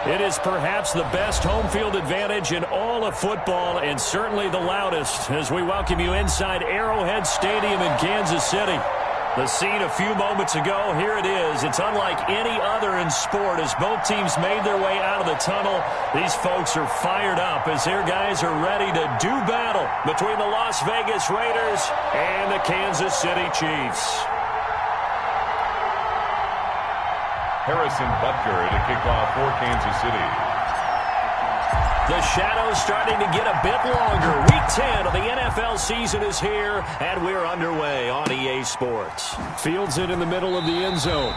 It is perhaps the best home field advantage in all of football and certainly the loudest as we welcome you inside Arrowhead Stadium in Kansas City. The scene a few moments ago, here it is. It's unlike any other in sport as both teams made their way out of the tunnel. These folks are fired up as their guys are ready to do battle between the Las Vegas Raiders and the Kansas City Chiefs. Harrison Butker to kick off for Kansas City. The shadow's starting to get a bit longer. Week 10 of the NFL season is here, and we're underway on EA Sports. Fields it in the middle of the end zone.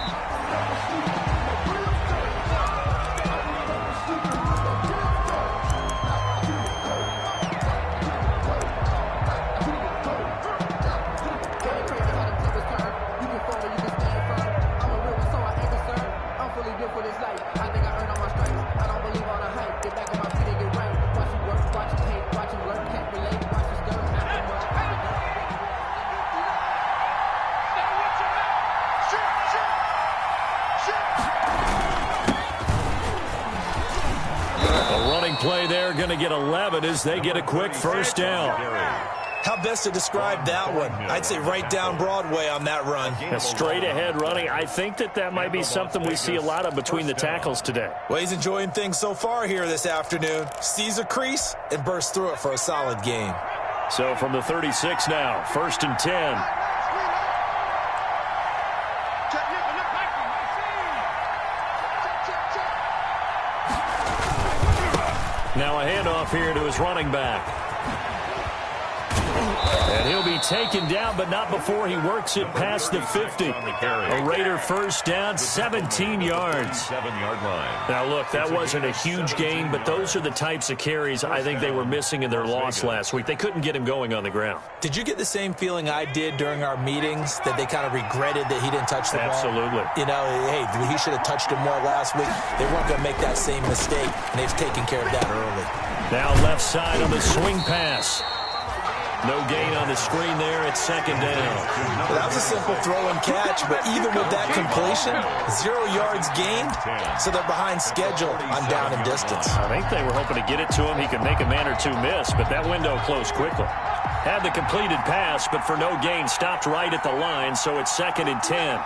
Play there, going to get 11 as they get a quick first down. How best to describe that one? I'd say right down Broadway on that run. A straight ahead running. I think that might be something we see a lot of between the tackles today. Well, he's enjoying things so far here this afternoon. Sees a crease and bursts through it for a solid gain. So from the 36 now, 1st and 10. Now a handoff here to his running back. And he'll be taken down, but not before he works it past the 50. A Raider first down, 17 yards. Now, look, that wasn't a huge gain, but those are the types of carries I think they were missing in their loss last week. They couldn't get him going on the ground. Did you get the same feeling I did during our meetings, that they kind of regretted that he didn't touch the ball? Absolutely. You know, hey, he should have touched it more last week. They weren't going to make that same mistake, and they've taken care of that early. Now left side on the swing pass. No gain on the screen there. It's 2nd down. Well, that was a simple throw and catch, but even with that completion, 0 yards gained, so they're behind schedule on down and distance. I think they were hoping to get it to him. He could make a man or two miss, but that window closed quickly. Had the completed pass, but for no gain, stopped right at the line, so it's 2nd and 10.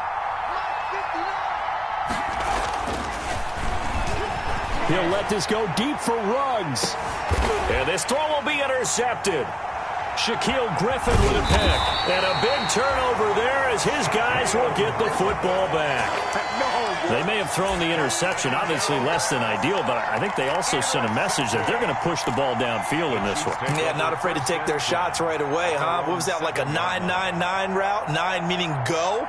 He'll let this go deep for Ruggs. And this throw will be intercepted. Shaquille Griffin with a pick. And a big turnover there as his guys will get the football back. They may have thrown the interception, obviously less than ideal, but I think they also sent a message that they're going to push the ball downfield in this one. Yeah, not afraid to take their shots right away, huh? What was that, like a 9-9-9 route? 9 meaning go?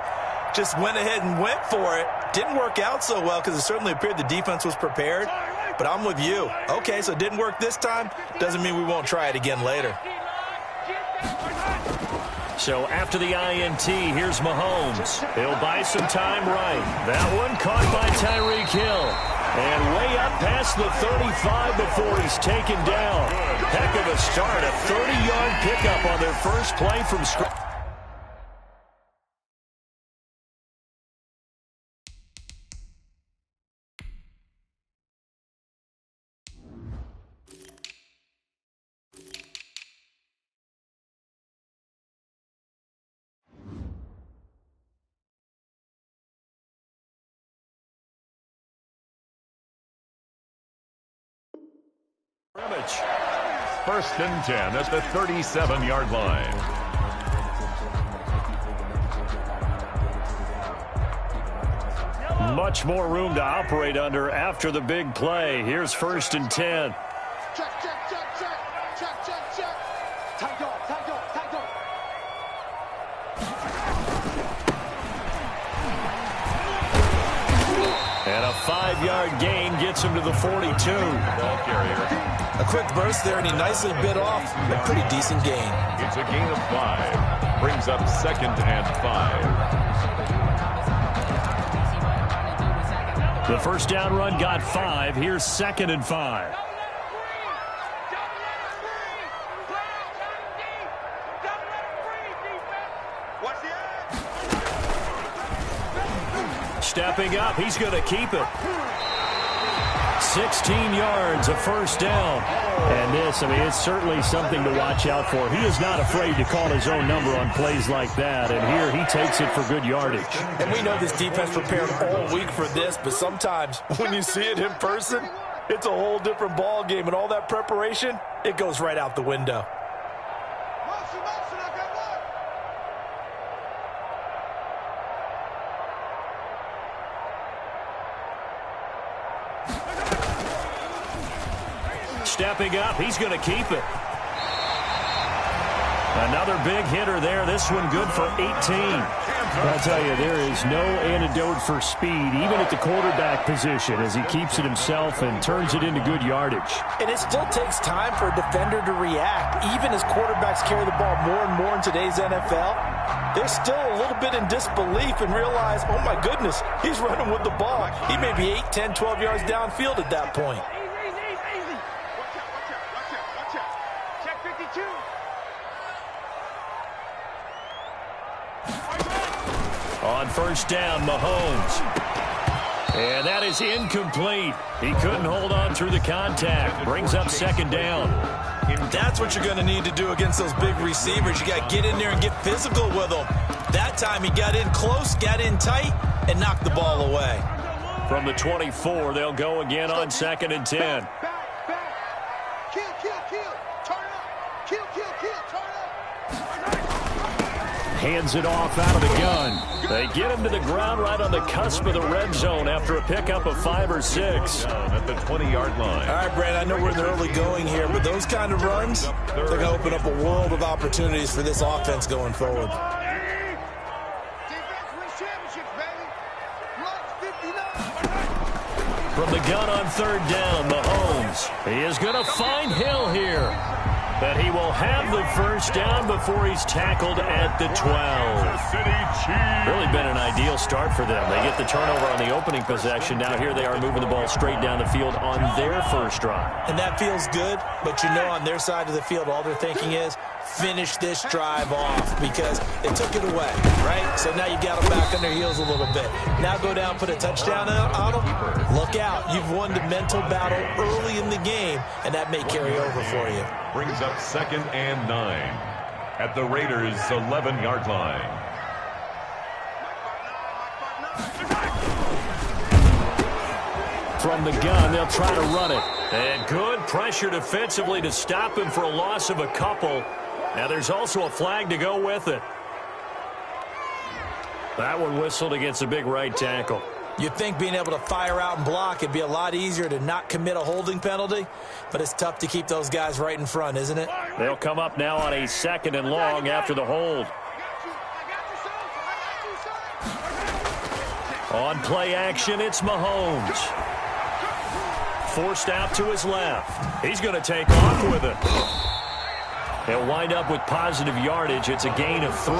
Just went ahead and went for it. Didn't work out so well because it certainly appeared the defense was prepared. But I'm with you. Okay, so it didn't work this time. Doesn't mean we won't try it again later. So after the INT, here's Mahomes. He'll buy some time right. That one caught by Tyreek Hill. And way up past the 35 before he's taken down. Heck of a start. A 30-yard pickup on their first play from scrimmage. First and 10 at the 37-yard line. Much more room to operate under after the big play. Here's 1st and 10. And a 5-yard gain gets him to the 42. Ball carrier. A quick burst there, and he nicely bit off a pretty decent gain. It's a gain of 5. Brings up 2nd and 5. The first down run got 5. Here's 2nd and 5. Stepping up, he's going to keep it. 16 yards, a first down. And this, I mean, it's certainly something to watch out for. He is not afraid to call his own number on plays like that. And here he takes it for good yardage. And we know this defense prepared all week for this, but sometimes when you see it in person, it's a whole different ball game. And all that preparation, it goes right out the window. Stepping up, he's going to keep it. Another big hitter there. This one good for 18. I'll tell you, there is no antidote for speed, even at the quarterback position, as he keeps it himself and turns it into good yardage. And it still takes time for a defender to react. Even as quarterbacks carry the ball more and more in today's NFL, they're still a little bit in disbelief and realize, oh my goodness, he's running with the ball. He may be 8, 10, 12 yards downfield at that point. On first down, Mahomes. And that is incomplete. He couldn't hold on through the contact. Brings up second down. That's what you're going to need to do against those big receivers. You got to get in there and get physical with them. That time he got in close, got in tight, and knocked the ball away. From the 24, they'll go again on 2nd and 10. Hands it off out of the gun. They get him to the ground right on the cusp of the red zone after a pickup of 5 or 6. At the 20-yard line. All right, Brad, I know we're in the early going here, but those kind of runs, they're going to open up a world of opportunities for this offense going forward. From the gun on third down, Mahomes. He is going to find Hill here. But he will have the first down before he's tackled at the 12. Really been an ideal start for them. They get the turnover on the opening possession. Now here they are moving the ball straight down the field on their first drive. And that feels good, but you know on their side of the field, all they're thinking is, finish this drive off because they took it away, right? So now you got them back on their heels a little bit. Now go down, put a touchdown on them. Look out. You've won the mental battle early in the game, and that may carry over for you. Brings up 2nd and 9 at the Raiders' 11-yard line. From the gun, they'll try to run it. And good pressure defensively to stop him for a loss of a couple. Now there's also a flag to go with it. That one whistled against a big right tackle. You'd think being able to fire out and block, it'd be a lot easier to not commit a holding penalty, but it's tough to keep those guys right in front, isn't it? They'll come up now on a 2nd and long after the hold. On play action, it's Mahomes. Forced out to his left. He's going to take off with it. They'll wind up with positive yardage. It's a gain of 3,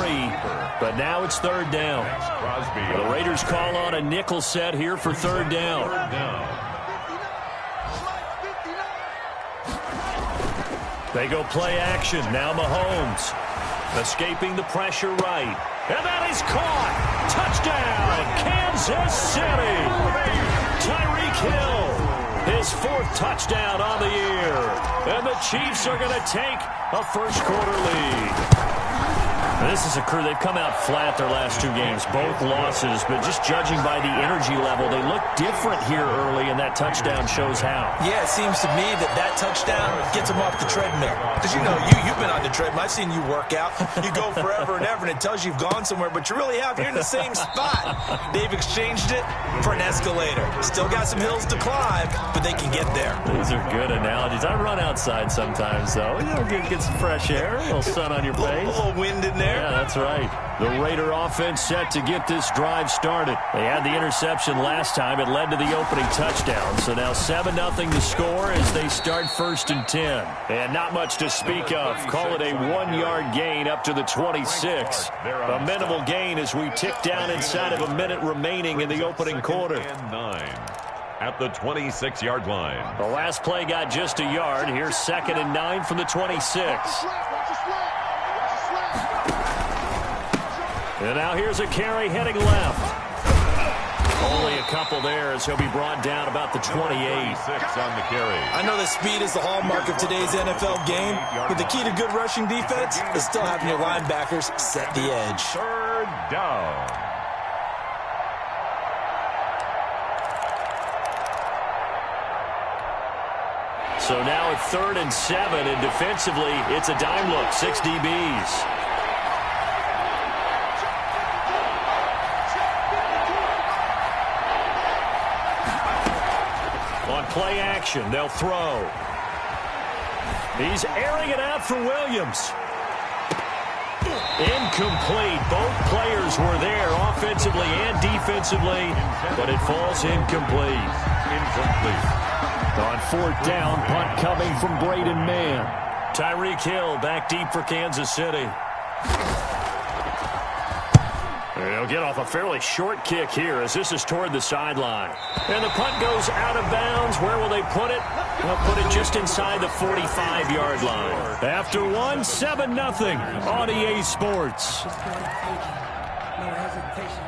but now it's third down. The Raiders call on a nickel set here for third down. They go play action. Now Mahomes escaping the pressure right. And that is caught. Touchdown, Kansas City. Tyreek Hill. His 4th touchdown on the year. And the Chiefs are going to take a first-quarter lead. This is a crew. They've come out flat their last 2 games, both losses. But just judging by the energy level, they look different here early, and that touchdown shows how. Yeah, it seems to me that touchdown gets them off the treadmill. Because, you know, you've been on the treadmill. I've seen you work out. You go forever and ever, and it tells you you've gone somewhere, but you really have. You're in the same spot. They've exchanged it for an escalator. Still got some hills to climb, but they can get there. These are good analogies. I run outside sometimes, though. You know, get some fresh air, a little sun on your face. A little wind in there. Yeah, that's right. The Raider offense set to get this drive started. They had the interception last time. It led to the opening touchdown. So now 7-0 to score as they start 1st and 10. And not much to speak of. Call it a 1-yard gain up to the 26. A minimal gain as we tick down inside of a minute remaining in the opening quarter. At the 26-yard line. The last play got just a yard. Here's 2nd and 9 from the 26. And now here's a carry heading left. Only a couple there as he'll be brought down about the 28. On the carry. I know that speed is the hallmark of today's NFL game, but the key to good rushing defense is still having your linebackers set the edge. Third down. So now it's 3rd and 7, and defensively, it's a dime look, 6 DBs. On play action, they'll throw. He's airing it out for Williams. Incomplete. Both players were there offensively and defensively, but it falls incomplete. On 4th down, punt coming from Braden Mann. Tyreek Hill back deep for Kansas City. They'll get off a fairly short kick here as this is toward the sideline. And the punt goes out of bounds. Where will they put it? They'll put it just inside the 45-yard line. After 1, 7-0 on EA Sports. No hesitation.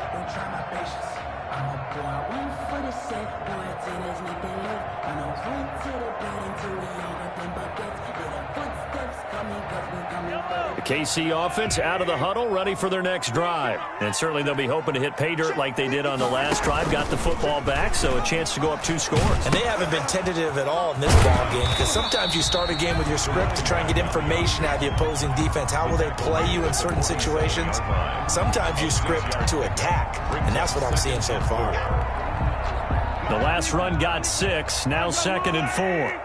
Don't try my patience. I'm a boy. One for the set. Boy, tennis need to live. I know point to the bed until we all got them buckets. Yeah, the footsteps coming because we coming for The KC offense out of the huddle, ready for their next drive. And certainly they'll be hoping to hit pay dirt like they did on the last drive. Got the football back, so a chance to go up 2 scores. And they haven't been tentative at all in this ball game because sometimes you start a game with your script to try and get information out of the opposing defense. How will they play you in certain situations? Sometimes you script to attack, and that's what I'm seeing so far. The last run got 6, now 2nd and 4.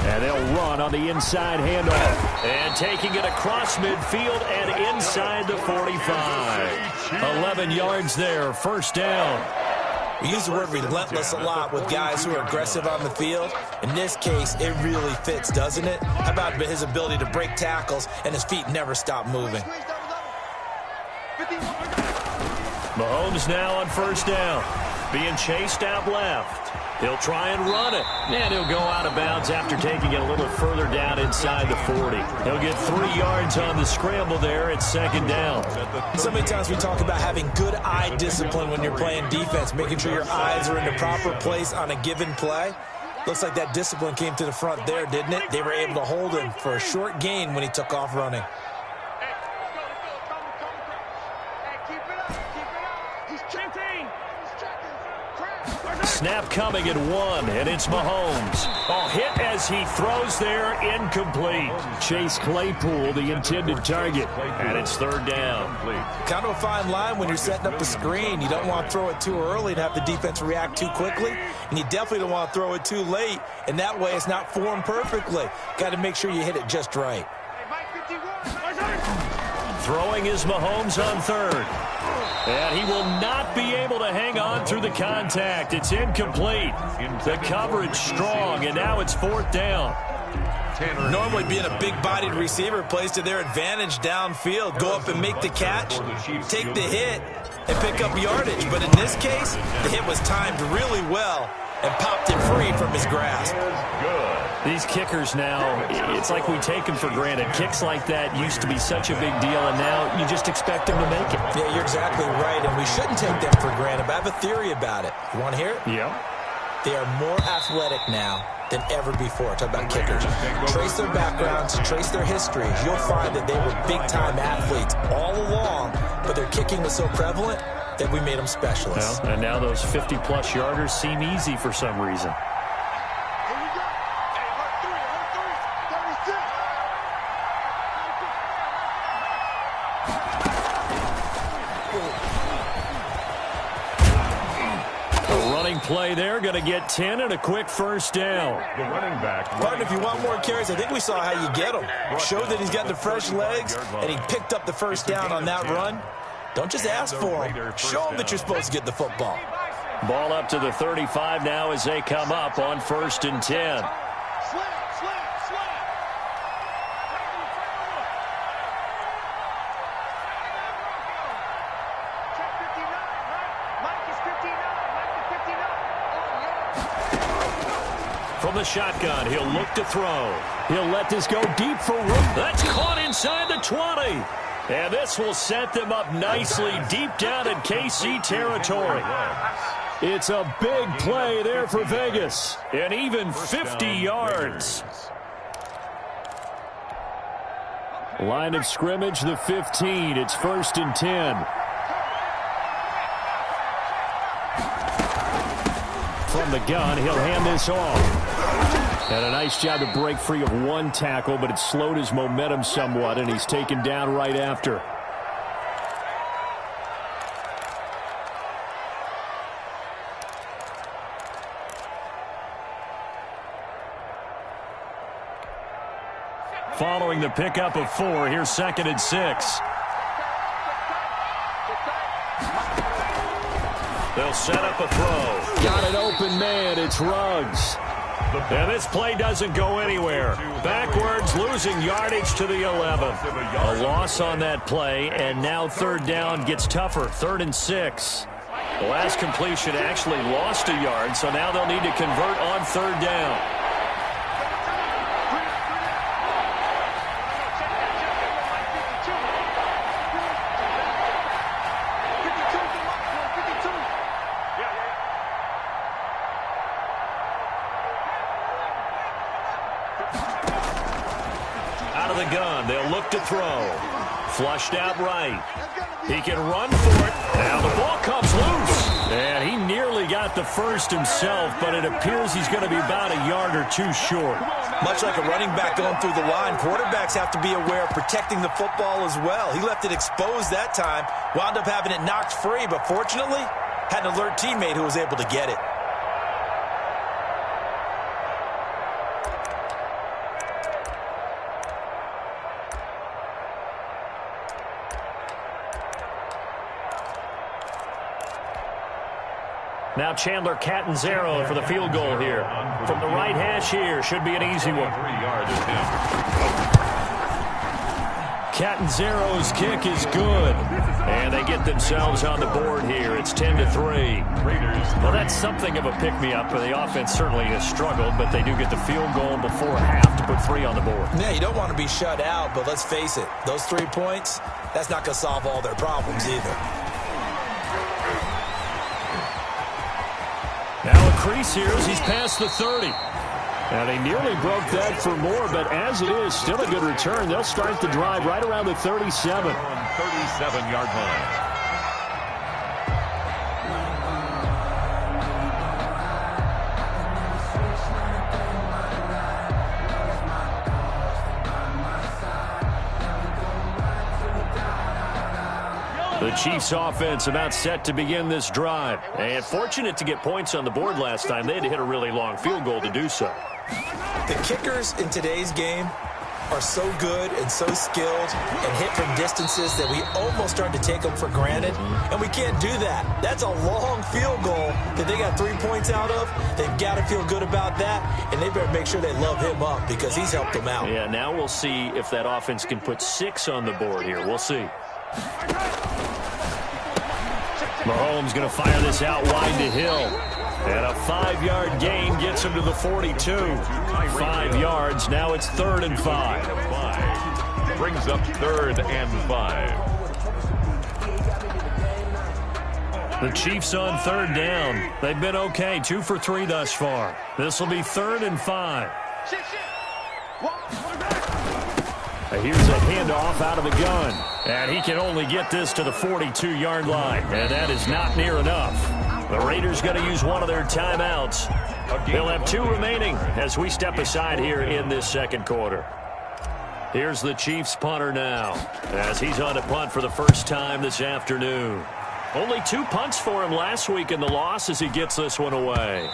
And they'll run on the inside handoff. And taking it across midfield and inside the 45. 11 yards there, 1st down. We use the word relentless a lot with guys who are aggressive on the field. In this case, it really fits, doesn't it? How about his ability to break tackles and his feet never stop moving? Mahomes now on 1st down. Being chased out left. He'll try and run it. And he'll go out of bounds after taking it a little further down inside the 40. He'll get 3 yards on the scramble there. It's 2nd down. So many times we talk about having good eye discipline when you're playing defense, making sure your eyes are in the proper place on a given play. Looks like that discipline came to the front there, didn't it? They were able to hold him for a short gain when he took off running. Snap coming at 1, and it's Mahomes. Oh, hit as he throws there, incomplete. Chase Claypool, the intended target. And it's 3rd down. Kind of a fine line when you're setting up the screen. You don't want to throw it too early and have the defense react too quickly. And you definitely don't want to throw it too late. And that way it's not formed perfectly. Got to make sure you hit it just right. Throwing is Mahomes on 3rd. And he will not be able to hang on through the contact. It's incomplete. The coverage strong, and now it's 4th down. Normally being a big-bodied receiver plays to their advantage downfield. Go up and make the catch, take the hit, and pick up yardage. But in this case, the hit was timed really well and popped it free from his grasp. These kickers now, it's like we take them for granted. Kicks like that used to be such a big deal, and now you just expect them to make it. Yeah, you're exactly right, and we shouldn't take them for granted, but I have a theory about it. You want to hear it? Yeah. They are more athletic now than ever before. Talk about kickers. Trace their backgrounds, trace their histories. You'll find that they were big-time athletes all along, but their kicking was so prevalent that we made them specialists. Well, and now those 50-plus yarders seem easy for some reason. Play there, going to get 10 and a quick 1st down. The running back. Partner, if you want more carries, I think we saw how you get him. Showed that he's got the fresh legs, and he picked up the 1st down on that run. Don't just ask for him. Show him that you're supposed to get the football. Ball up to the 35 now as they come up on 1st and 10. From the shotgun, he'll look to throw. He'll let this go deep for room. That's caught inside the 20. And this will set them up nicely deep down in KC territory. It's a big play there for Vegas. And even 50 yards. Line of scrimmage, the 15. It's 1st and 10. From the gun, he'll hand this off. And a nice job to break free of one tackle, but it slowed his momentum somewhat, and he's taken down right after. Following the pickup of 4, here's 2nd and 6. They'll set up a throw. Got an open man. It's Ruggs. And this play doesn't go anywhere. Backwards, losing yardage to the 11. A loss on that play, and now 3rd down gets tougher. 3rd and 6. The last completion actually lost a yard, so now they'll need to convert on 3rd down. They'll look to throw. Flushed out right. He can run for it. Now the ball comes loose. And he nearly got the first himself, but it appears he's going to be about a yard or 2 short. Much like a running back going through the line, quarterbacks have to be aware of protecting the football as well. He left it exposed that time, wound up having it knocked free, but fortunately, had an alert teammate who was able to get it. Now Chandler Catanzaro for the field goal here. From the right hash here, should be an easy one. Catanzaro's kick is good. And they get themselves on the board here. It's 10-3. Well, that's something of a pick-me-up. The offense certainly has struggled, but they do get the field goal before half to put 3 on the board. Yeah, you don't want to be shut out, but let's face it. Those 3 points, that's not going to solve all their problems either. Now a crease here as he's past the 30. And he nearly broke that for more, but as it is, still a good return. They'll start the drive right around the 37. 37-yard line. The Chiefs offense about set to begin this drive. And fortunate to get points on the board last time. They had to hit a really long field goal to do so. The kickers in today's game are so good and so skilled and hit from distances that we almost start to take them for granted. And we can't do that. That's a long field goal that they got 3 points out of. They've got to feel good about that. And they better make sure they love him up because he's helped them out. Yeah, now we'll see if that offense can put 6 on the board here. We'll see. Mahomes going to fire this out wide to Hill. And a 5-yard gain gets him to the 42. 5 yards. Now it's 3rd and 5. Brings up 3rd and 5. The Chiefs on 3rd down. They've been okay. 2 for 3 thus far. This will be 3rd and 5. Here's a handoff out of the gun. And he can only get this to the 42-yard line. And that is not near enough. The Raiders going to use one of their timeouts. They'll have 2 remaining as we step aside here in this 2nd quarter. Here's the Chiefs punter now as he's on a punt for the first time this afternoon. Only 2 punts for him last week in the loss as he gets this one away.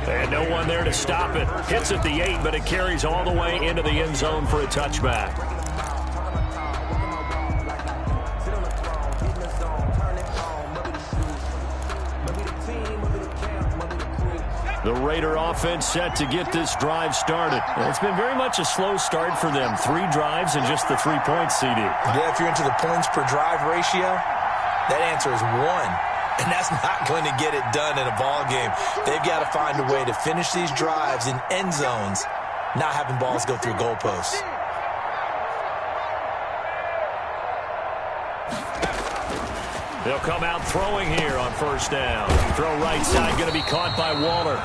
And no one there to stop it. Hits at the 8, but it carries all the way into the end zone for a touchback. The Raider offense set to get this drive started. Well, it's been very much a slow start for them. 3 drives and just the 3 points, CD. Yeah, if you're into the points per drive ratio, that answer is 1. And that's not going to get it done in a ball game. They've got to find a way to finish these drives in end zones, not having balls go through goalposts. They'll come out throwing here on first down. Throw right side going to be caught by Waller.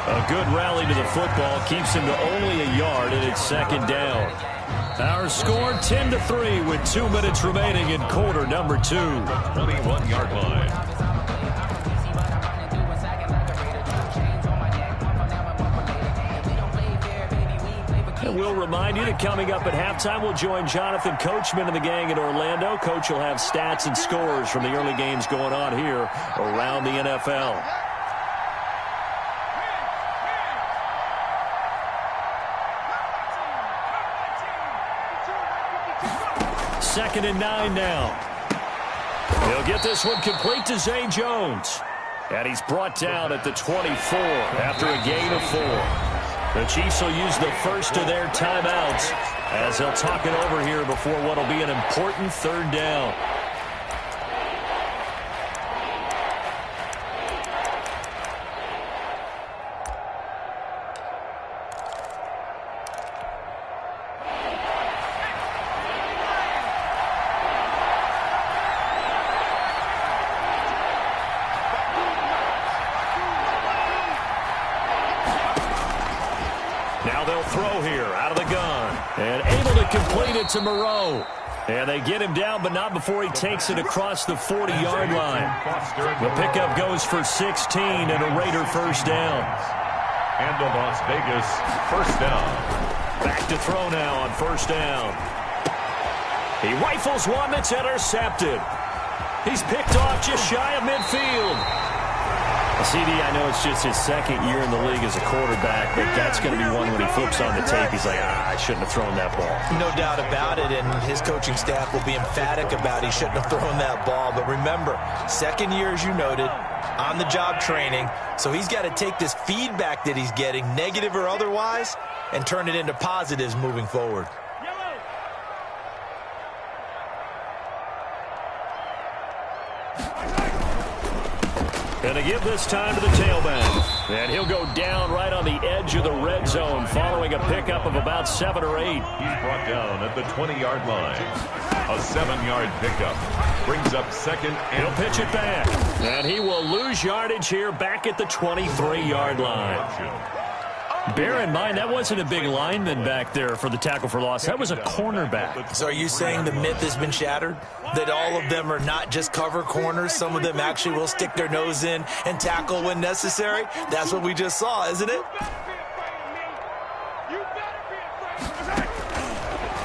A good rally to the football keeps him to only a yard, and it's second down. Our score 10-3 with 2 minutes remaining in quarter number 2. 21-yard line. And we'll remind you that coming up at halftime, we'll join Jonathan Coachman and the gang in Orlando. Coach will have stats and scores from the early games going on here around the NFL. Second and 9 now. He'll get this one complete to Zay Jones. And he's brought down at the 24 after a gain of 4. The Chiefs will use the first of their timeouts as they'll talk it over here before what will be an important third down. Now they'll throw here out of the gun. And able to complete it to Moreau. And they get him down, but not before he takes it across the 40-yard line. The pickup goes for 16 and a Raider first down. And the Las Vegas first down. Back to throw now on first down. He rifles one that's intercepted. He's picked off just shy of midfield. CD, I know it's just his second year in the league as a quarterback, but that's going to be one when he flips on the tape. He's like, I shouldn't have thrown that ball. No doubt about it, and his coaching staff will be emphatic about he shouldn't have thrown that ball. But remember, second year, as you noted, on-the-job training, so he's got to take this feedback that he's getting, negative or otherwise, and turn it into positives moving forward. Going to give this time to the tailback. And he'll go down right on the edge of the red zone following a pickup of about 7 or 8. He's brought down at the 20-yard line. A 7-yard pickup. Brings up second and... He'll pitch it back. And he will lose yardage here back at the 23-yard line. Bear in mind, that wasn't a big lineman back there for the tackle for loss. That was a cornerback. So are you saying the myth has been shattered? That all of them are not just cover corners? Some of them actually will stick their nose in and tackle when necessary? That's what we just saw, isn't it?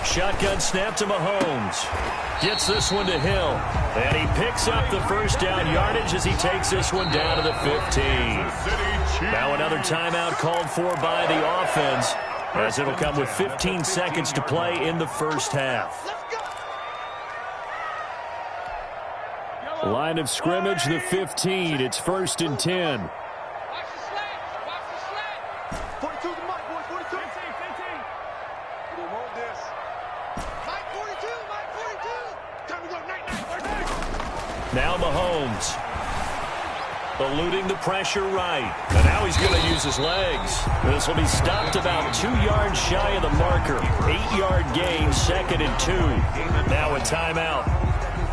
Shotgun snap to Mahomes. Gets this one to Hill. And he picks up the first down yardage as he takes this one down to the 15. Now another timeout called for by the offense, as it'll come with 15 seconds to play in the first half. Line of scrimmage, the 15. It's 1st and 10. Now Mahomes. Eluding the pressure right. And now he's going to use his legs. This will be stopped about 2 yards shy of the marker. 8-yard gain, 2nd and 2. Now a timeout.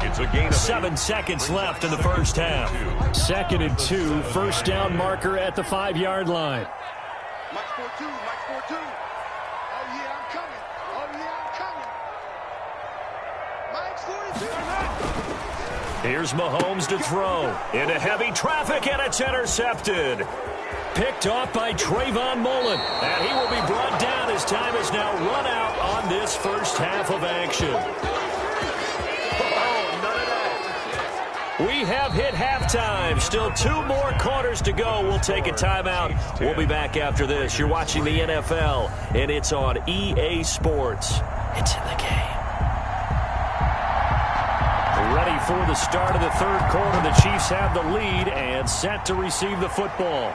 It's a gain of 7 seconds left in the first half. 2nd and 2, first down marker at the 5-yard line. Mike 4-2, Mike 4-2. Oh, yeah, I'm coming. Oh, yeah, I'm coming. Mike's 42. Here's Mahomes to throw. Into heavy traffic, and it's intercepted. Picked off by Trayvon Mullen. And he will be brought down as time is now run out on this first half of action. We have hit halftime. Still 2 more quarters to go. We'll take a timeout. We'll be back after this. You're watching the NFL, and it's on EA Sports. It's in the game. Ready for the start of the third quarter. The Chiefs have the lead and set to receive the football.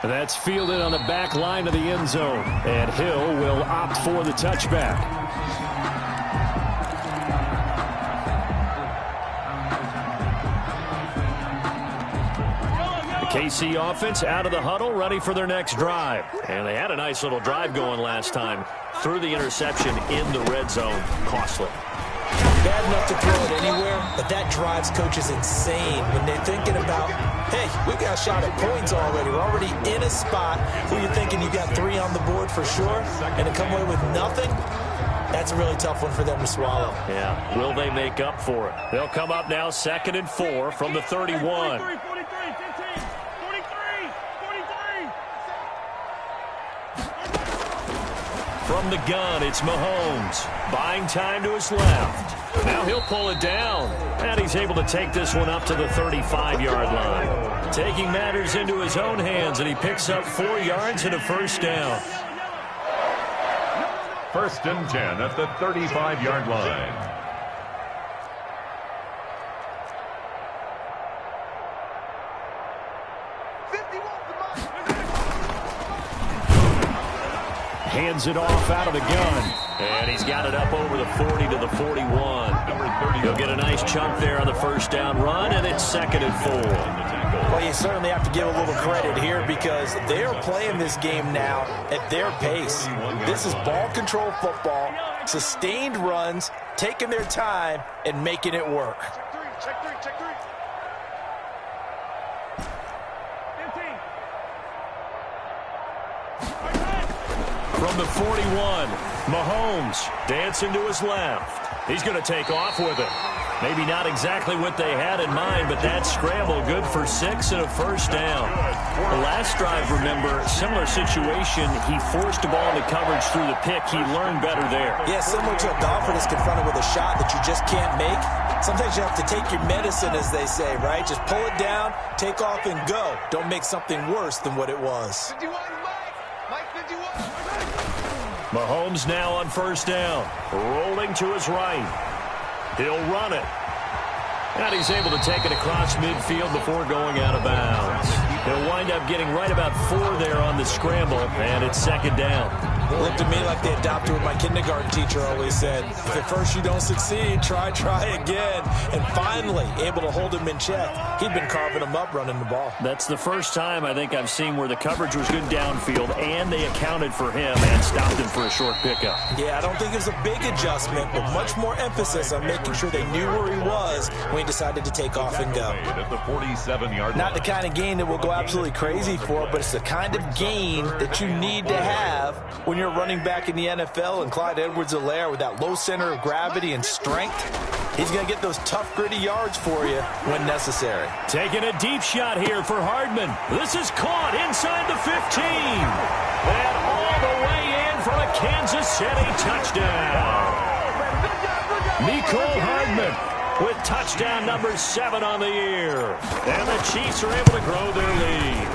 That's fielded on the back line of the end zone. And Hill will opt for the touchback. The KC offense out of the huddle, ready for their next drive. And they had a nice little drive going last time. Through the interception in the red zone. Costly. bad enough to throw it anywhere, but that drives coaches insane when they're thinking about, hey, we've got a shot at points already. We're already in a spot where you're thinking you got 3 on the board for sure, and to come away with nothing, that's a really tough one for them to swallow. Yeah, will they make up for it? They'll come up now 2nd and 4 from the 31. 43, 43, 15, 43, 43. From the gun, it's Mahomes. Buying time to his left. Now he'll pull it down. And he's able to take this one up to the 35-yard line. Taking matters into his own hands, and he picks up 4 yards and a first down. 1st and 10 at the 35-yard line. Hands it off out of the gun. And he's got it up over the 40 to the 41. He'll get a nice chunk there on the first down run, and it's 2nd and 4. Well, you certainly have to give a little credit here because they are playing this game now at their pace. This is ball control football, sustained runs, taking their time, and making it work. Check three. 15. From the 41, Mahomes dancing to his left. He's going to take off with it. Maybe not exactly what they had in mind, but that scramble good for 6 and a first down. The last drive, remember, similar situation. He forced a ball into coverage through the pick. He learned better there. Yeah, similar to a golfer that's confronted with a shot that you just can't make. Sometimes you have to take your medicine, as they say, right? Just pull it down, take off, and go. Don't make something worse than what it was. 51, Mike 51. Mahomes now on first down. Rolling to his right. He'll run it. And he's able to take it across midfield before going out of bounds. He'll wind up getting right about 4 there on the scramble, and it's 2nd down. It looked to me like they adopted what my kindergarten teacher always said. If at first you don't succeed, try again. And finally, able to hold him in check. He'd been carving him up running the ball. That's the first time I think I've seen where the coverage was good downfield, and they accounted for him and stopped him for a short pickup. Yeah, I don't think it was a big adjustment, but much more emphasis on making sure they knew where he was when he decided to take off and go. At the 47-yard line. Not the kind of gain that we'll go absolutely crazy for, but it's the kind of gain that you need to have when you're running back in the NFL, and Clyde Edwards-Helaire with that low center of gravity and strength, he's going to get those tough, gritty yards for you when necessary. Taking a deep shot here for Hardman. This is caught inside the 15. And all the way in for a Kansas City touchdown. Mecole Hardman with touchdown number 7 on the year. And the Chiefs are able to grow their lead.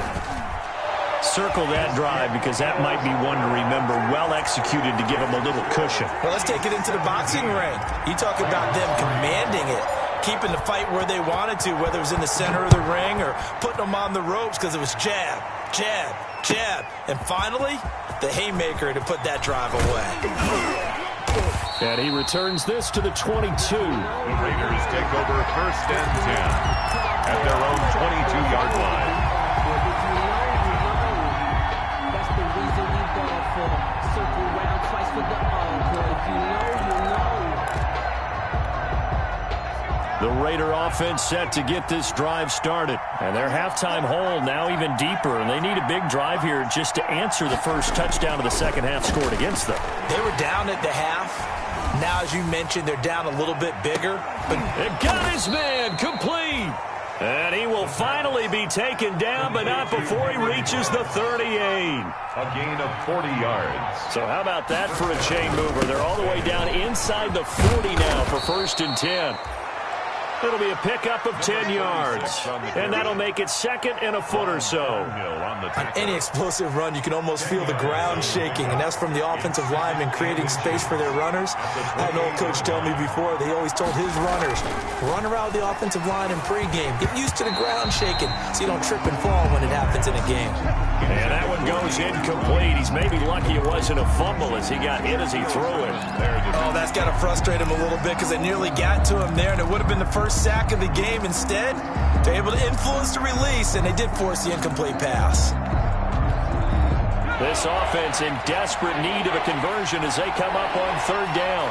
Circle that drive because that might be one to remember. Well executed to give them a little cushion. Well, let's take it into the boxing ring. You talk about them commanding it, keeping the fight where they wanted to, whether it was in the center of the ring or putting them on the ropes because it was jab, jab, jab. And finally, the haymaker to put that drive away. And he returns this to the 22. The Raiders take over 1st and 10 at their own 22-yard line. The Raider offense set to get this drive started. And their halftime hole now even deeper. And they need a big drive here just to answer the first touchdown of the second half scored against them. They were down at the half. Now, as you mentioned, they're down a little bit bigger. But it got his man complete. And he will finally be taken down, but not before he reaches the 38. A gain of 40 yards. So how about that for a chain mover? They're all the way down inside the 40 now for 1st and 10. It'll be a pickup of 10 yards. And that'll make it 2nd and a foot or so. On any explosive run, you can almost feel the ground shaking, and that's from the offensive linemen creating space for their runners. I had an old coach tell me before, they always told his runners, run around the offensive line in pregame. Get used to the ground shaking so you don't trip and fall when it happens in a game. And that one goes incomplete. He's maybe lucky it wasn't a fumble as he got hit as he threw it. Oh, that's got to frustrate him a little bit because they nearly got to him there, and it would have been the first sack of the game. Instead, they're able to influence the release, and they did force the incomplete pass. This offense in desperate need of a conversion as they come up on 3rd down.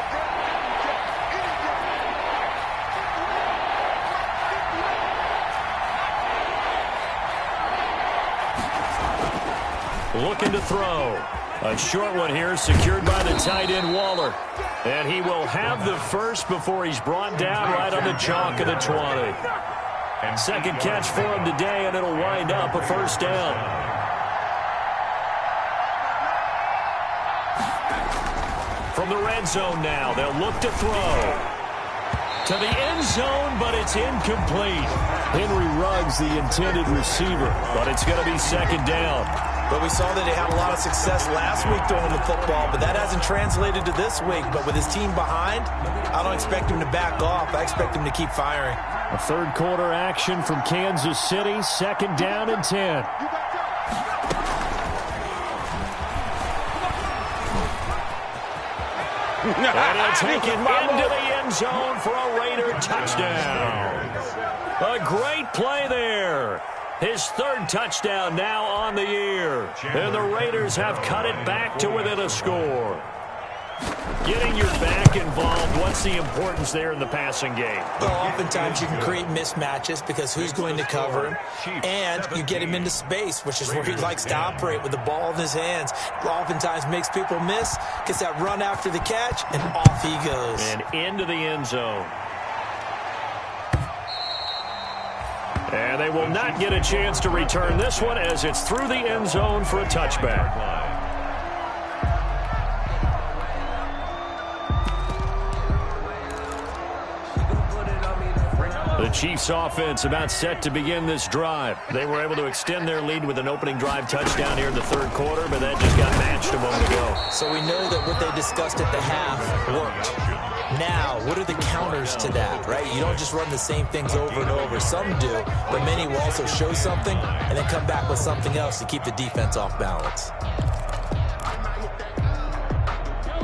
looking to throw. A short one here secured by the tight end Waller. And he will have the first before he's brought down right on the chalk of the 20. Second catch for him today, and it'll wind up a first down. From the red zone now, they'll look to throw. To the end zone, but it's incomplete. Henry Ruggs, the intended receiver, but it's going to be second down. But we saw that he had a lot of success last week throwing the football, but that hasn't translated to this week. But with his team behind, I don't expect him to back off. I expect him to keep firing. A third quarter action from Kansas City, second down and 10. And he'll take it into the end zone for a Raider touchdown. A great play there. His third touchdown now on the year. And the Raiders have cut it back to within a score. Getting your back involved, what's the importance there in the passing game? Well, oftentimes you can create mismatches because who's going to cover him, and you get him into space, which is where he likes to operate with the ball in his hands. Oftentimes makes people miss, gets that run after the catch, and off he goes. And into the end zone. And they will not get a chance to return this one as it's through the end zone for a touchback. The Chiefs offense about set to begin this drive. They were able to extend their lead with an opening drive touchdown here in the third quarter, but that just got matched a moment ago. So we know that what they discussed at the half worked. Now, what are the counters to that, right? You don't just run the same things over and over. Some do, but many will also show something and then come back with something else to keep the defense off balance.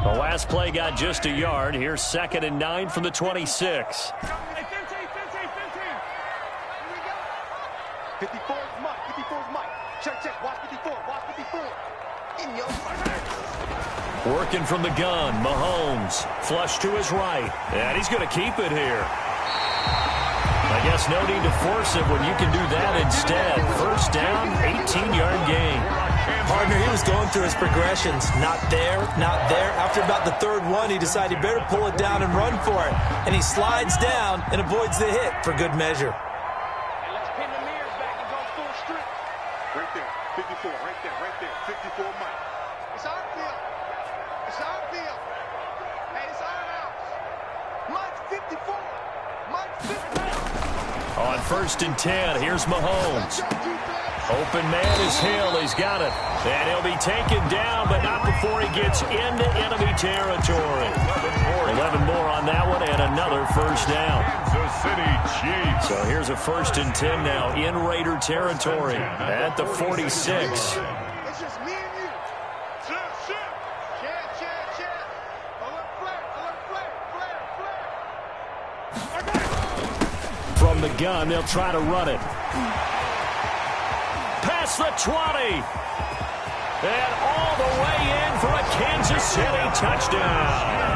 The last play got just a yard. Here's 2nd and 9 from the 26. 54 is Mike. 54 is Mike. Check. Watch 54. Watch 54. In your face. Working from the gun. Mahomes. Flush to his right. And he's going to keep it here. I guess no need to force it when you can do that instead. First down, 18-yard gain. Partner, he was going through his progressions. Not there, not there. After about the third one, he decided he better pull it down and run for it. And he slides down and avoids the hit for good measure. Right there, 54, right there, 54 Mike. It's our field. It's our field. Hey, it's our house. Mike's 54. Mike's 54. On 1st and 10, here's Mahomes. Open man is Hill. He's got it. And he'll be taken down, but not before he gets into enemy territory. 11 more on that one and another first down. Kansas City Chiefs. So here's a 1st and 10 now in Raider territory at the 46. It's just me and you. Shit. Check. Alert flare. From the gun, they'll try to run it. Past the 20. And all the way in for a Kansas City touchdown.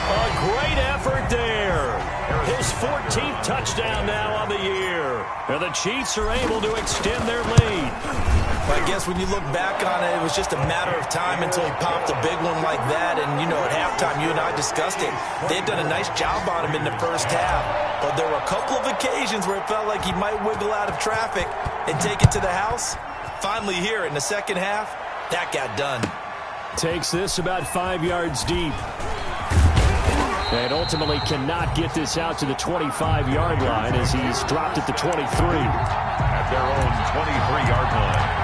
A great effort there. His 14th touchdown now on the year. And the Chiefs are able to extend their lead. I guess when you look back on it, it was just a matter of time until he popped a big one like that. And, you know, at halftime, you and I discussed it. They'd done a nice job on him in the first half. But there were a couple of occasions where it felt like he might wiggle out of traffic and take it to the house. Finally here in the second half, that got done. Takes this about 5 yards deep. And ultimately cannot get this out to the 25-yard line as he's dropped at the 23. At their own 23-yard line.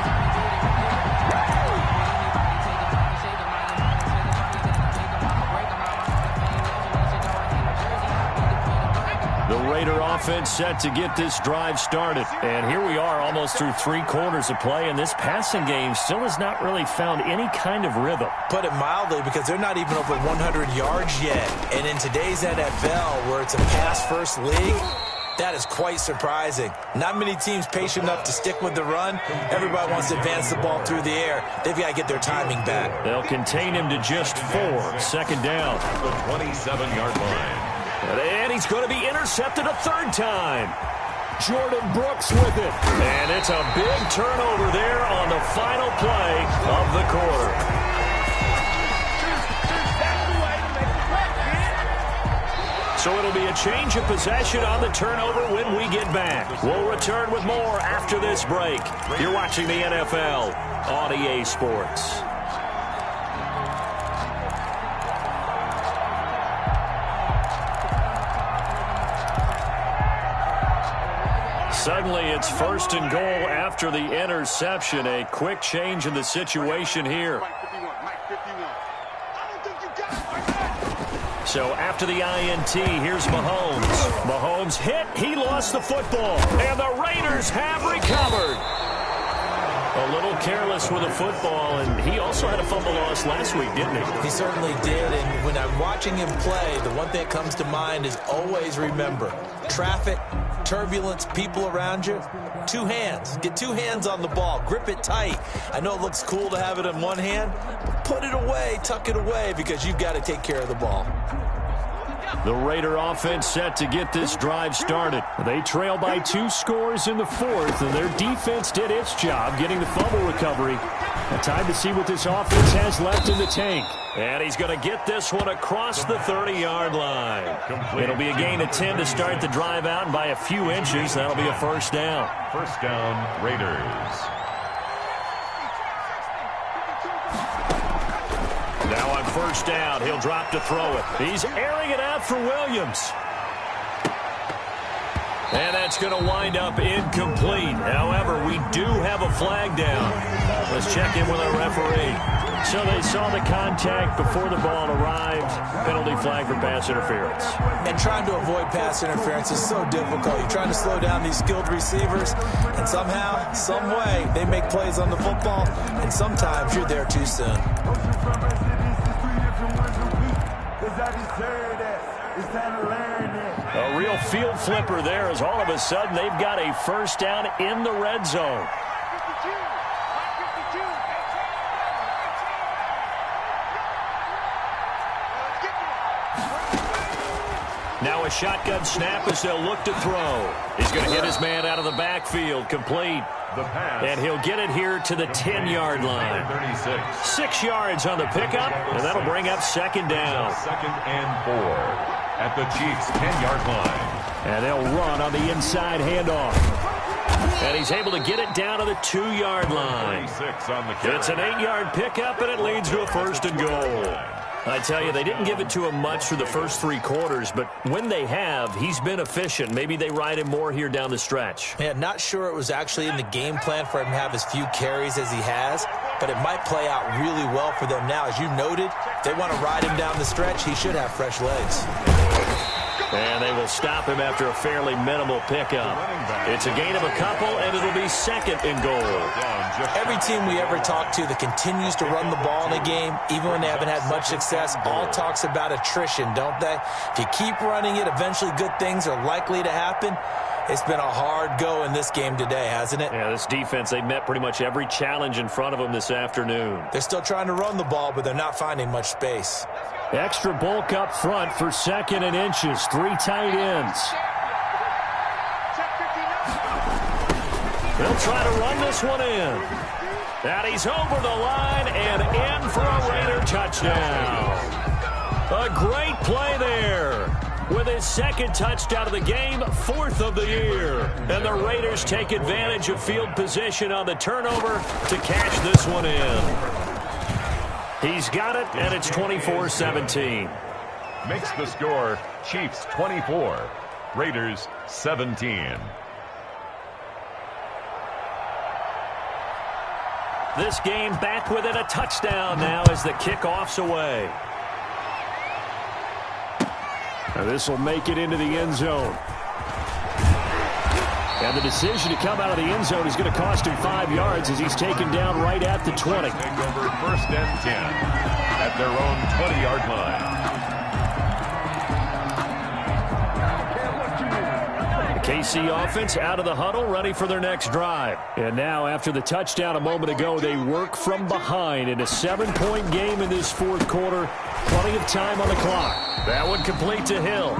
The Raider offense set to get this drive started. And here we are almost through 3 quarters of play, and this passing game still has not really found any kind of rhythm. Put it mildly, because they're not even over 100 yards yet. And in today's NFL, where it's a pass-first league, that is quite surprising. Not many teams patient enough to stick with the run. Everybody wants to advance the ball through the air. They've got to get their timing back. They'll contain him to just 4. Second down. The 27-yard line. And he's going to be intercepted a third time. Jordan Brooks with it. And it's a big turnover there on the final play of the quarter. So it'll be a change of possession on the turnover when we get back. We'll return with more after this break. You're watching the NFL on EA Sports. Suddenly, it's 1st and goal after the interception. A quick change in the situation here. So after the INT, here's Mahomes. Mahomes hit. He lost the football. And the Raiders have recovered. A little careless with the football, and he also had a fumble loss last week, didn't he? He certainly did, and when I'm watching him play, the one thing that comes to mind is always remember, traffic, turbulence, people around you, 2 hands. Get 2 hands on the ball. Grip it tight. I know it looks cool to have it in one hand, but put it away, tuck it away, because you've got to take care of the ball. The Raider offense set to get this drive started. They trail by 2 scores in the 4th, and their defense did its job getting the fumble recovery. Time to see what this offense has left in the tank. And he's going to get this one across the 30-yard line. It'll be a gain of 10 to start the drive out, and by a few inches, that'll be a first down. First down, Raiders. Now on first down, he'll drop to throw it. He's airing it out for Williams. And that's going to wind up incomplete. However, we do have a flag down. Let's check in with our referee. So they saw the contact before the ball arrived. Penalty flag for pass interference. And trying to avoid pass interference is so difficult. You're trying to slow down these skilled receivers, and somehow, some way, they make plays on the football, and sometimes you're there too soon. A real field flipper there, as all of a sudden they've got a first down in the red zone. Now a shotgun snap as they'll look to throw. He's going to hit his man out of the backfield, complete. The pass. And he'll get it here to the 10-yard line. 36. 6 yards on the pickup, and that'll bring up second down. 2nd and 4 at the Chiefs' 10-yard line. And they'll run on the inside handoff. And he's able to get it down to the 2-yard line. 36 on the carry. It's an 8-yard pickup, and it leads to a first and goal. I tell you, they didn't give it to him much for the first 3 quarters, but when they have, he's been efficient. Maybe they ride him more here down the stretch. Yeah, not sure it was actually in the game plan for him to have as few carries as he has, but it might play out really well for them now. As you noted, if they want to ride him down the stretch, he should have fresh legs. And they will stop him after a fairly minimal pickup. It's a gain of a couple, and it'll be 2nd and goal. Every team we ever talk to that continues to run the ball in a game, even when they haven't had much success, all talks about attrition, don't they? If you keep running it, eventually good things are likely to happen. It's been a hard go in this game today, hasn't it? Yeah, this defense, they've met pretty much every challenge in front of them this afternoon. They're still trying to run the ball, but they're not finding much space. Extra bulk up front for 2nd and inches. 3 tight ends. They'll try to run this one in. And he's over the line and in for a Raider touchdown. A great play there. With his 2nd touchdown of the game, 4th of the year. And the Raiders take advantage of field position on the turnover to cash this one in. He's got it, and it's 24-17. Makes the score Chiefs 24, Raiders 17. This game back within a touchdown now as the kickoff's away. Now this will make it into the end zone. And the decision to come out of the end zone is going to cost him 5 yards as he's taken down right at the 20. Take over 1st and 10 at their own 20-yard line. KC offense out of the huddle, ready for their next drive. And now, after the touchdown a moment ago, they work from behind in a 7-point game in this fourth quarter. Plenty of time on the clock. That one complete to Hill.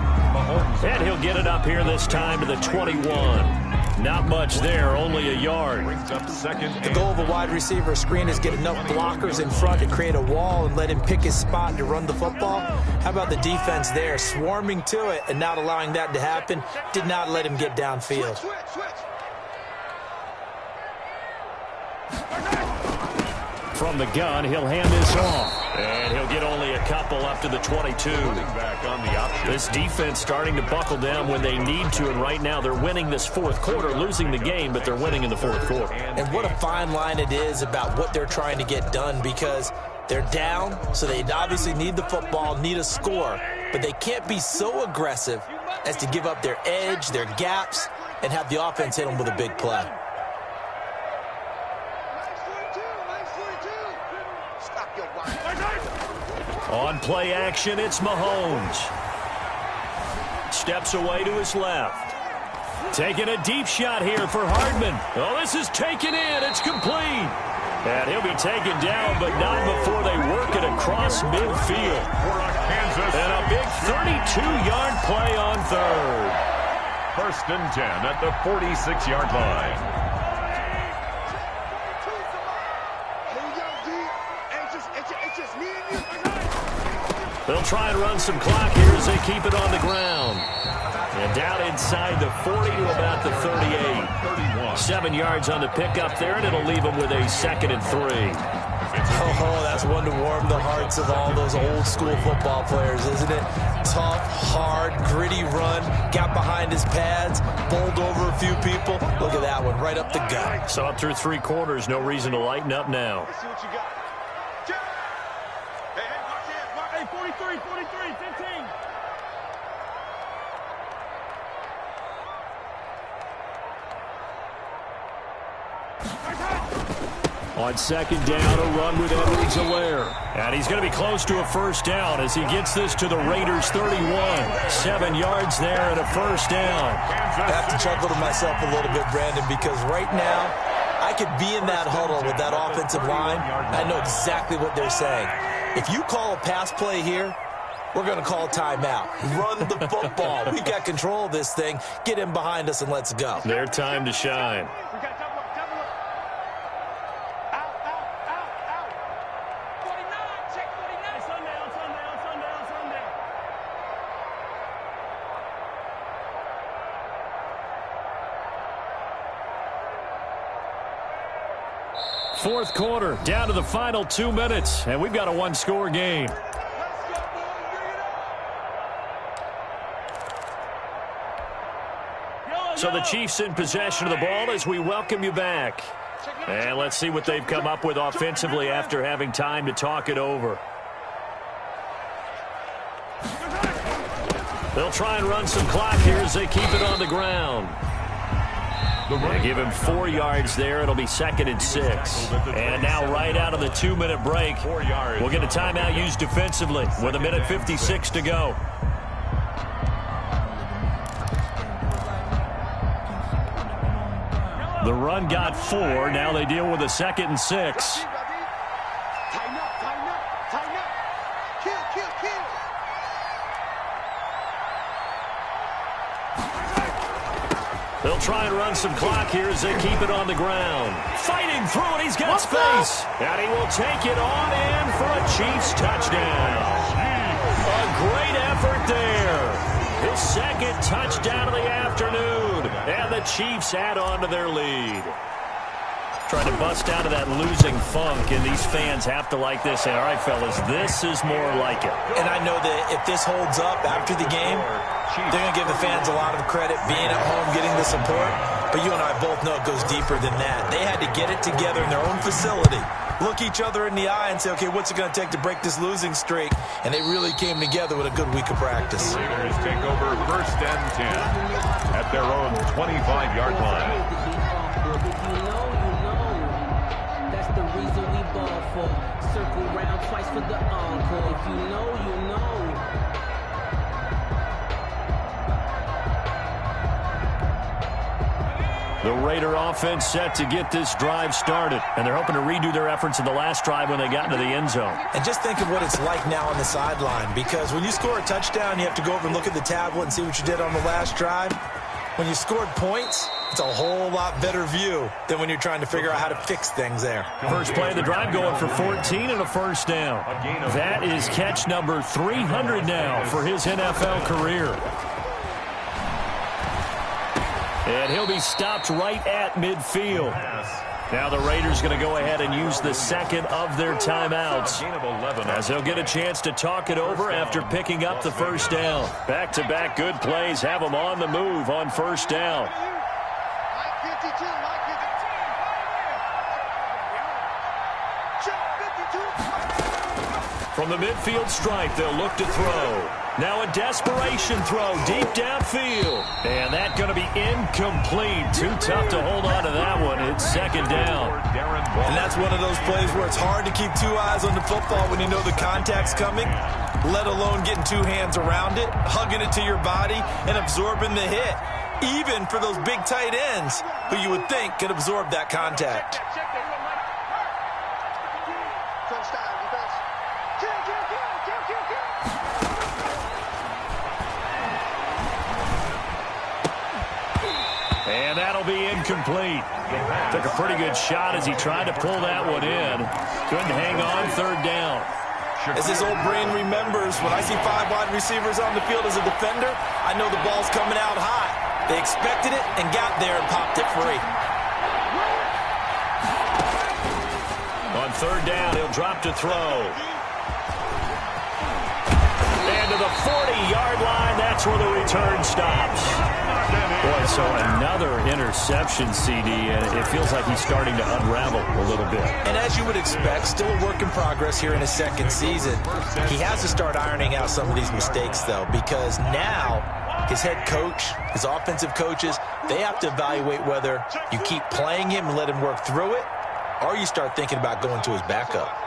And he'll get it up here this time to the 21. Not much there, only a yard. The goal of a wide receiver screen is get enough blockers in front to create a wall and let him pick his spot to run the football. How about the defense there, swarming to it and not allowing that to happen? Did not let him get downfield. From the gun, he'll hand this off. And he'll get only a couple up to the 22. Back on the option. This defense starting to buckle down when they need to, and right now they're winning this fourth quarter, losing the game, but they're winning in the fourth quarter. And what a fine line it is about what they're trying to get done, because they're down, so they obviously need the football, need a score, but they can't be so aggressive as to give up their edge, their gaps, and have the offense hit them with a big play. On play action, it's Mahomes. Steps away to his left. Taking a deep shot here for Hardman. Oh, this is taken in. It's complete. And he'll be taken down, but not before they work it across midfield. And a big 32-yard play on third. 1st and 10 at the 46-yard line. They'll try and run some clock here as they keep it on the ground. And down inside the 40 to about the 38. 7 yards on the pickup there, and it'll leave them with a 2nd and 3. Oh, that's one to warm the hearts of all those old-school football players, isn't it? Tough, hard, gritty run, got behind his pads, bowled over a few people. Look at that one, right up the gut. So up through 3 quarters, no reason to lighten up now. Let's see what you got. Hey, 43, 15. On 2nd down, a run with Edwards-Helaire. And he's going to be close to a first down as he gets this to the Raiders' 31. 7 yards there and a first down. I have to chuckle to myself a little bit, Brandon, because right now I could be in that huddle with that offensive line. I know exactly what they're saying. If you call a pass play here, we're going to call a timeout. Run the football. We've got control of this thing. Get him behind us and let's go. Their time to shine. We got double up. Out. 49, check 49. Sundown. Fourth quarter, down to the final 2 minutes, and we've got a 1-score game. So the Chiefs in possession of the ball as we welcome you back. And let's see what they've come up with offensively after having time to talk it over. They'll try and run some clock here as they keep it on the ground. They give him 4 yards there. It'll be 2nd and 6. And now right out of the 2-minute break, we'll get a timeout used defensively with 1:56 to go. The run got 4. Now they deal with a 2nd and 6. Tighten up. Kill. They'll try and run some clock here as they keep it on the ground. Fighting through it, he's got space. And he will take it on in for a Chiefs touchdown. A great effort there. His 2nd touchdown of the afternoon. And the Chiefs add on to their lead. Trying to bust out of that losing funk, and these fans have to like this. Say, all right, fellas, this is more like it. And I know that if this holds up after the game, they're going to give the fans a lot of credit being at home, getting the support. But you and I both know it goes deeper than that. They had to get it together in their own facility, look each other in the eye and say, okay, what's it going to take to break this losing streak? And they really came together with a good week of practice. Raiders take over 1st and 10 at their own 25-yard line. That's the reason we ball for. Circle round twice for the encore. If you know, you know. The Raider offense set to get this drive started. And they're hoping to redo their efforts in the last drive when they got into the end zone. And just think of what it's like now on the sideline, because when you score a touchdown, you have to go over and look at the tablet and see what you did on the last drive. When you scored points, it's a whole lot better view than when you're trying to figure out how to fix things there. First play of the drive going for 14 and a first down. That is catch number 300 now for his NFL career. And he'll be stopped right at midfield. Now the Raiders going to go ahead and use the second of their timeouts, as they'll get a chance to talk it over after picking up the first down. Back-to-back good plays have them on the move on first down. From the midfield stripe, they'll look to throw. Now a desperation throw deep downfield. And that's going to be incomplete. Too tough to hold on to that one. It's second down. And that's one of those plays where it's hard to keep two eyes on the football when you know the contact's coming, let alone getting two hands around it, hugging it to your body, and absorbing the hit. Even for those big tight ends who you would think could absorb that contact. And that'll be incomplete. Took a pretty good shot as he tried to pull that one in. Couldn't hang on third down. As his old brain remembers, when I see 5 wide receivers on the field as a defender, I know the ball's coming out high. They expected it and got there and popped it free. On third down, he'll drop to throw. And to the 40-yard line, that's where the return stops. Boy, so another interception, CD, and it feels like he's starting to unravel a little bit. And as you would expect, still a work in progress here in his second season. He has to start ironing out some of these mistakes, though, because now his head coach, his offensive coaches, they have to evaluate whether you keep playing him and let him work through it, or you start thinking about going to his backup.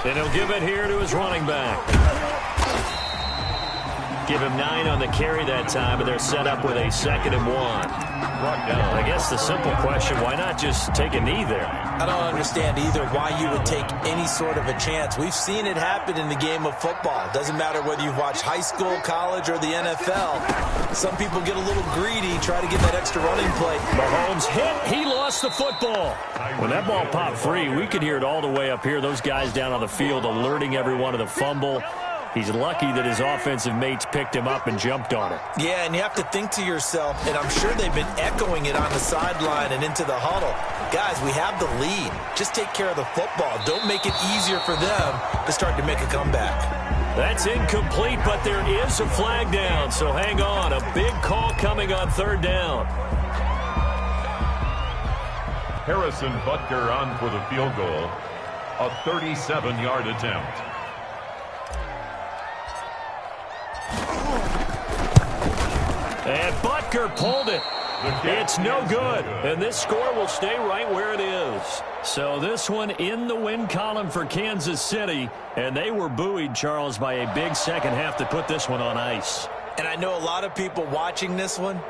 And he'll give it here to his running back. Give him 9 on the carry that time, and they're set up with a 2nd and 1. I guess the simple question, why not just take a knee there? I don't understand either why you would take any sort of a chance. We've seen it happen in the game of football. It doesn't matter whether you've watched high school, college, or the NFL. Some people get a little greedy, try to get that extra running play. Mahomes hit. He lost the football. When that ball popped free, we could hear it all the way up here. Those guys down on the field alerting everyone of the fumble. He's lucky that his offensive mates picked him up and jumped on it. Yeah, and you have to think to yourself, and I'm sure they've been echoing it on the sideline and into the huddle. Guys, we have the lead. Just take care of the football. Don't make it easier for them to start to make a comeback. That's incomplete, but there is a flag down, so hang on. A big call coming on third down. Harrison Butker on for the field goal. A 37-yard attempt. And Butker pulled it. It's no good. And this score will stay right where it is. So this one in the win column for Kansas City. And they were buoyed, Charles, by a big second half to put this one on ice. And I know a lot of people watching this one